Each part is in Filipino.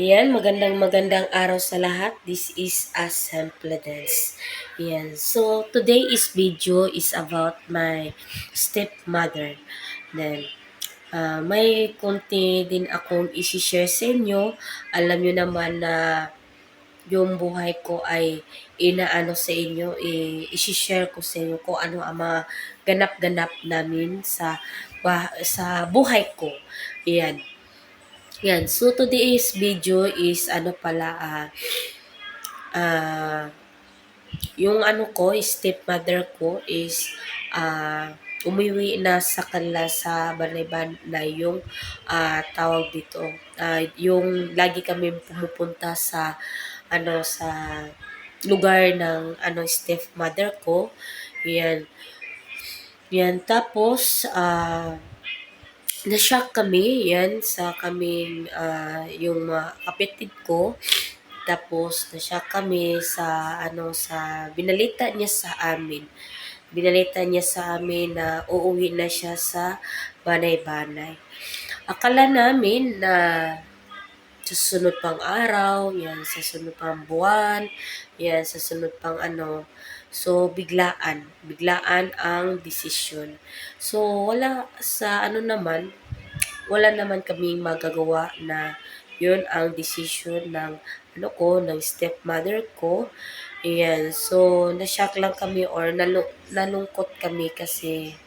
Yan, magandang araw sa lahat. This is Simple Dance. Yan. So, today's video is about my stepmother. Then, may konti din akong isi-share sa inyo. Alam nyo naman na yung buhay ko ay inaano sa inyo, isi-share ko sa inyo kung ano ang mga ganap-ganap namin sa buhay ko. Yan. Yan. So, today's video is yung stepmother ko is umiwi na sa kanila sa Banay yung tawag dito. Yung lagi kami pumupunta sa lugar ng stepmother ko. Yan. Yan. Tapos, na-shock kami, yan, sa kaming, yung mga kapatid ko. Tapos, na-shock kami sa binalita niya sa amin. Binalita niya sa amin na uuwi na siya sa Banay. Akala namin na sa susunod pang araw, yan, sa sunod pang buwan, yan, sa sunod pang So, biglaan ang desisyon. So, wala naman kaming magagawa na yun ang decision ng ng stepmother ko. Ayan, so na-shock lang kami or nalungkot kami kasi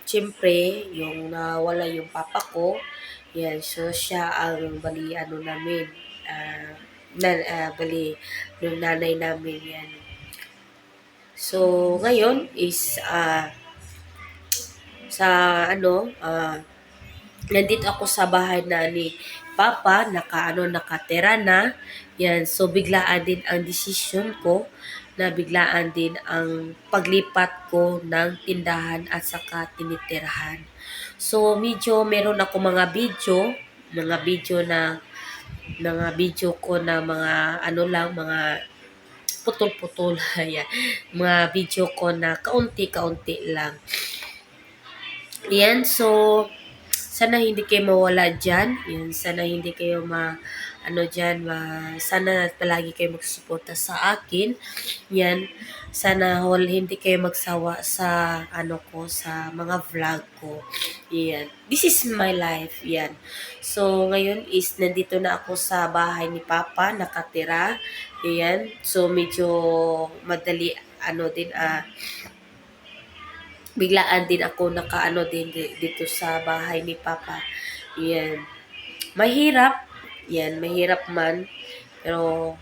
siyempre yung nawala yung papa ko. Yan, so siya ang namin, yung nanay namin yan. So, ngayon is nandito ako sa bahay na ni Papa, nakatira na. Yan, so biglaan din ang desisyon ko, na biglaan din ang paglipat ko ng tindahan at saka tinitirahan. So, medyo meron ako mga video ko na mga putol-putol. Ayan, mga video ko na kaunti-kaunti lang. Yan, so sana hindi kayo mawala dyan. Yan, sana hindi kayo sana palagi kayo magsusuporta sa akin. Yan, sana hindi kayo magsawa sa sa mga vlog ko. Yan, this is my life. Yan. So, ngayon is nandito na ako sa bahay ni Papa, nakatira. Yan, so medyo madali biglaan din ako din dito sa bahay ni Papa. Yan. Mahirap. Yan, mahirap man. Pero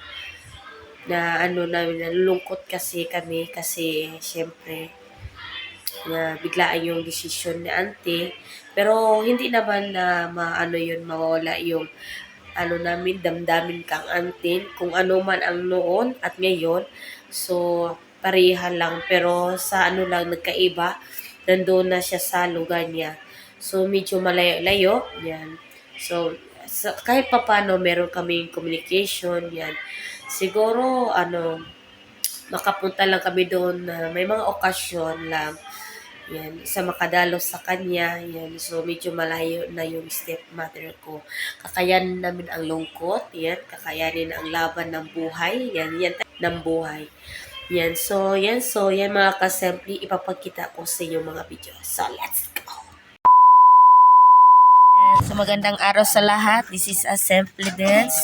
nalulungkot kasi kami kasi syempre na biglaan yung desisyon ni Auntie. Pero hindi naman na mawala yung namin, damdamin kang Auntie, kung ano man ang noon at ngayon. So, pareha lang, pero sa lang nagkaiba, nandoon na siya sa lugar niya. So, medyo malayo-layo, yan. So, kahit papano meron kaming communication, yan. Siguro, makapunta lang kami doon na may mga okasyon lang, yan, sa makadalo sa kanya, yan. So, medyo malayo na yung stepmother ko. Kakayanin namin ang lungkot, yan. Kakayanin ang laban ng buhay, yan ng buhay. Yan, so yan mga kasimple, ipapagkita ko sa inyo mga video. So, let's go! Yan, so magandang araw sa lahat. This is a simple dance.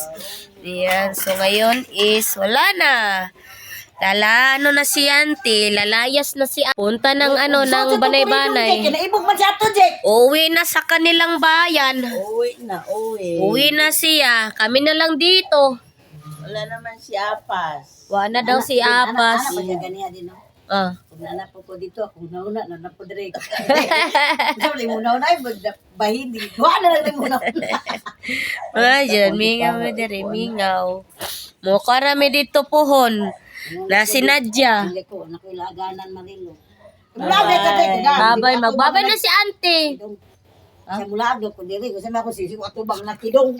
Yan, so ngayon is wala na. Na si Auntie, lalayas na si Auntie. Punta ng ng Banay. Kinaibog man siya to, Jake. Uwi na sa kanilang bayan. Uwi. Uwi na siya. Kami na lang dito. Wala naman si Apas. Wala daw si Apas. Anak pa niya ganiya din, no? Kung nanap ko dito, kung nauna, nanap ko direk. Sabi mo na ay bahidi. Wala na lang mo na. Ayan, mingaw na diri, mingaw. Mo karami dito pohon. Na si Nadia. Hindi ko, nakilaganan marilo. Babay, magbabay na si Auntie. Sa mulado ko diri, kasi ako sisi ko atubang na kidong.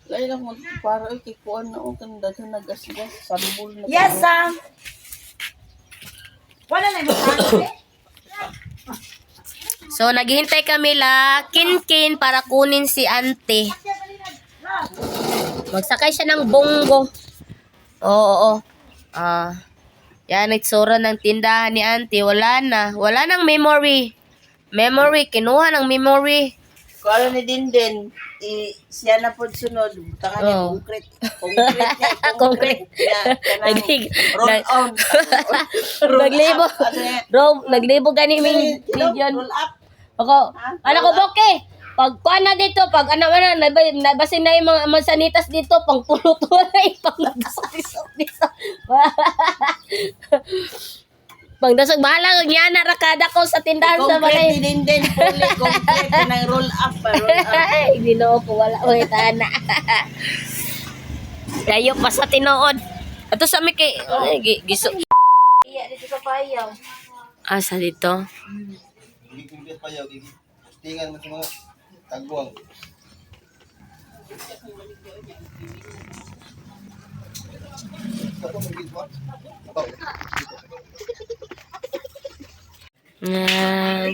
Kaya mo para ikikuan na o kanda ka nagasgas sambol na. Yes, Sam. Wala na yung So, naghihintay kami la Kinkin para kunin si Ante. Magsakay siya ng bonggo. Oo. Yan, itsura ng tindahan ni Ante. Wala na. Wala nang memory. Kinuha ng memory. Kung ano ni Dinden, siya na po sunod. Tangan niya, Oh. concrete. Concrete niya. Concrete. Roll on. Naglibo. Ano yan? Bro, naglibo gani may video. Roll up. Ako, ano ko, Boke? Pag kuha na dito, pag nabasin na yung mga mansanitas dito, pang pulo-tuloy, pang nagdasok dito. Pang dasog, bahala, niya na rakada ko sa tindahan sa Concrete ni balay. Dinden. Fully concrete ng roll up. Roll up. Hindi na ako, wala ko tana. Layo pa sa tinood. Ato sa mi kay, giso. Iya, dito sa payaw. Asa dito? Gigigit pa yaw, tingnan mo sa mga tagwang.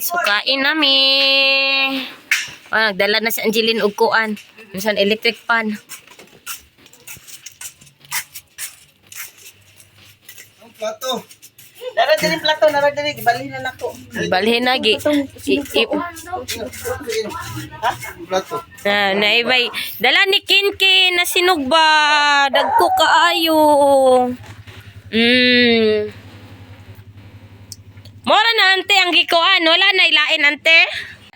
Sukain nami. Nagdala na si Angeline og kuan. Minsan electric fan. Ang plato. Naradinig plato, naradinig. Balhin na ako. Balhin na gi. Plato. Naibay. Dala ni Kinkin na sinugba. Dagko kaayo. Mora na ante ang gikuan. Wala na ilain ante.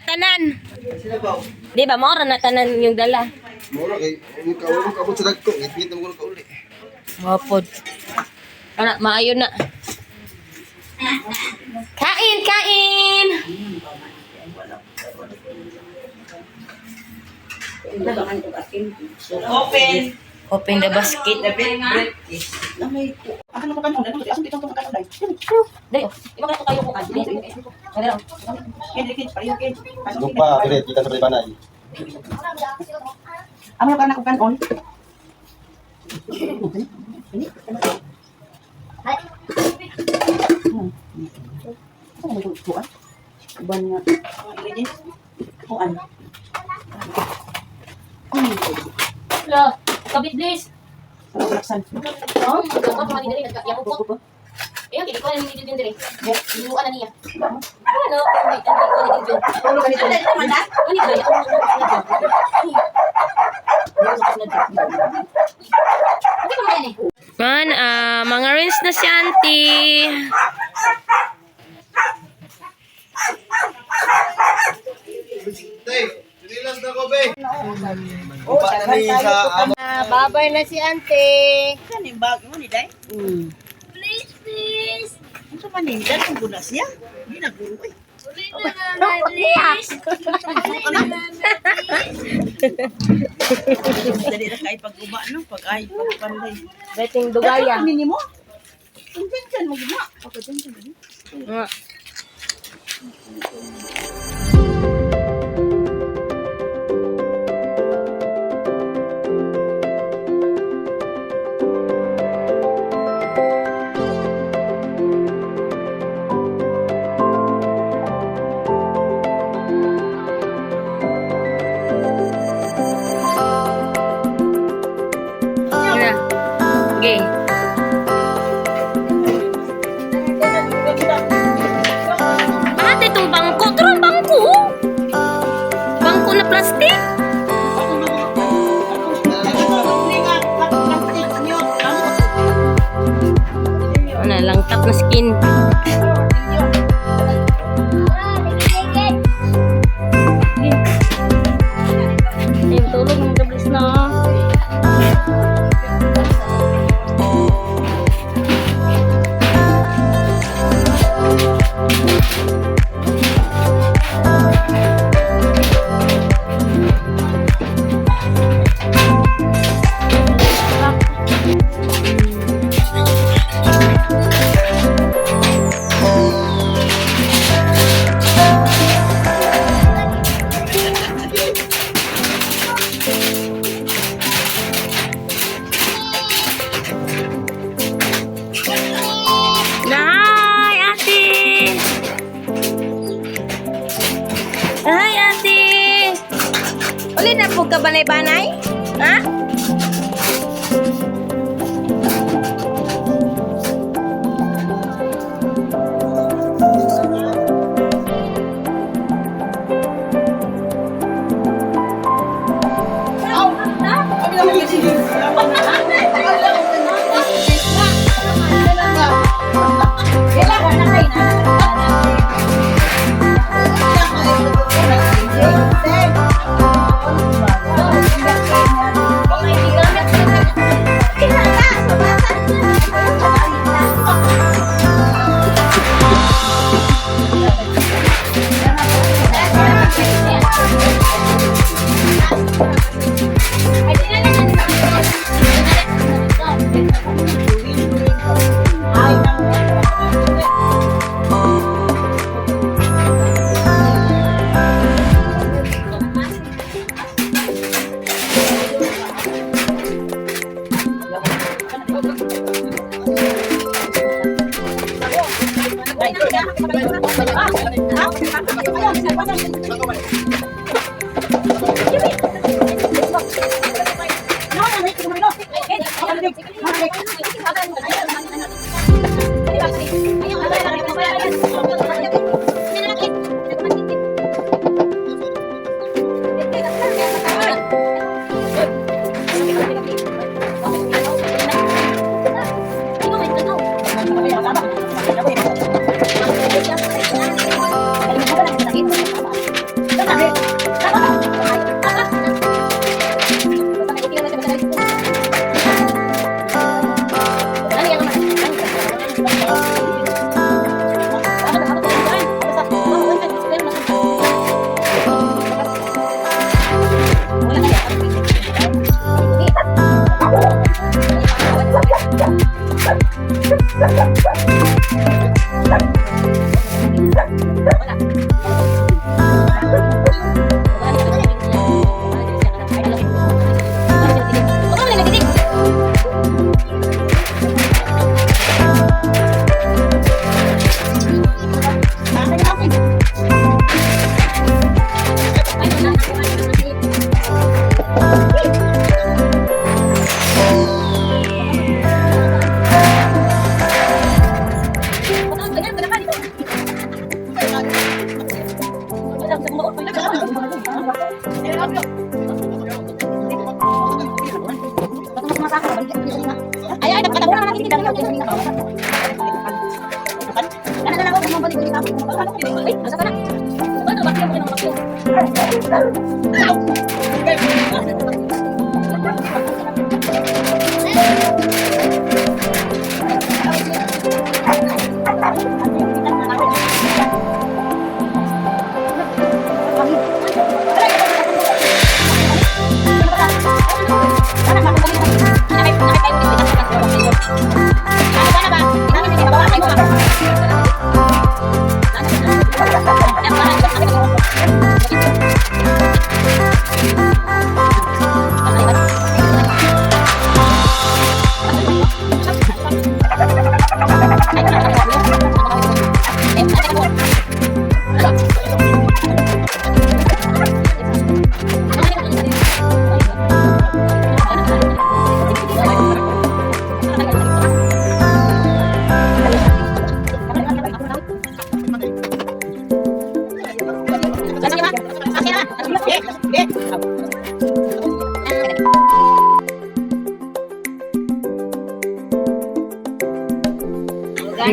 Tanan. Sino ba? Di ba mora na tanan yung dala. Mura kay kaulong kabot sa dagko, ngit mo ko kauli. Mapod. Ana, maayo na. Kain, kain! Open. Open the basket. The big briefcase. Lamay ko. Akan ako kanon. Asan dito ako kanon? Dali, iba ka kayo ko kan. Kid, parikin. Lupa, dire kita sa banay. Amo ka na ko kanon. Ano ko ko ah? Ban nga. Ingredients. Kuan. Hello, kabit please. Laksan. Oh, dapat mga dili nagkakyaw ko. Eh, kini ko ni din dire. Iluan na niya. Ano, wait, ko ni din. Tulo ka nito. Ani dire ako. Man, mga rinse na si auntie. Tay, relax na ko be. Oh, Upa na ni sa amo. Babay na si auntie. Kaning bag mo ni dai. Please, please. Ano man ni dan ang bunas niya? Di na guro eh. Dali na kay pag-uba no, pag-ay pag-panday. Beting dugaya. Ano mo? Tunjan mo gina. Pagka-tunjan mo. Okay. Ate, itong bangko. Ito ang bangko. Bangko na plastic. Ano, langtap na skin. Ayun, tulog ng gablis na. Uli na po ka banay-banay? Ha?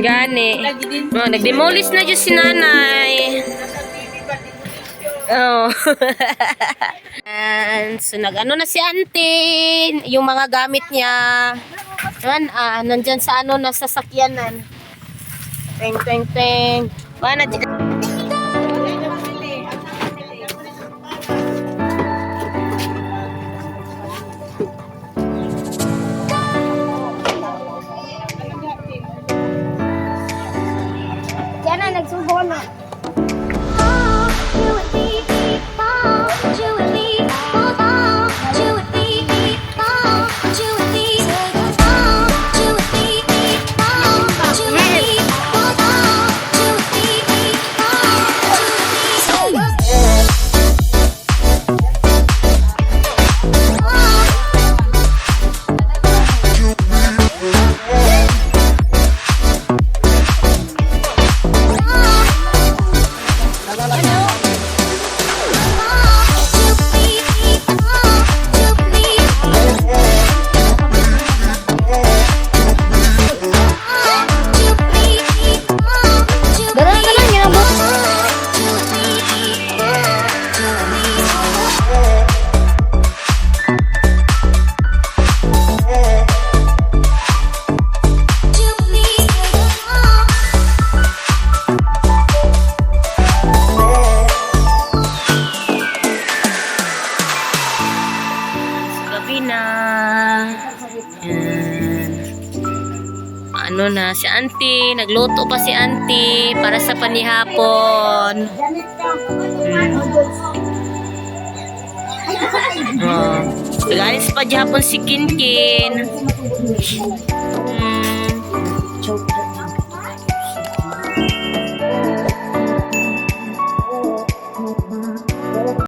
Gani. Oh, nag-demolish na dyan si nanay. Oh. And, so, nag-ano na si auntie. Yung mga gamit niya. Nandyan sa nasa sakyanan. Teng, teng, teng. Wala na. Yan na, nagsubo na. ano na si auntie, nagluto pa si auntie para sa panihapon. Oh. Guys, pa Japon si Kinkin.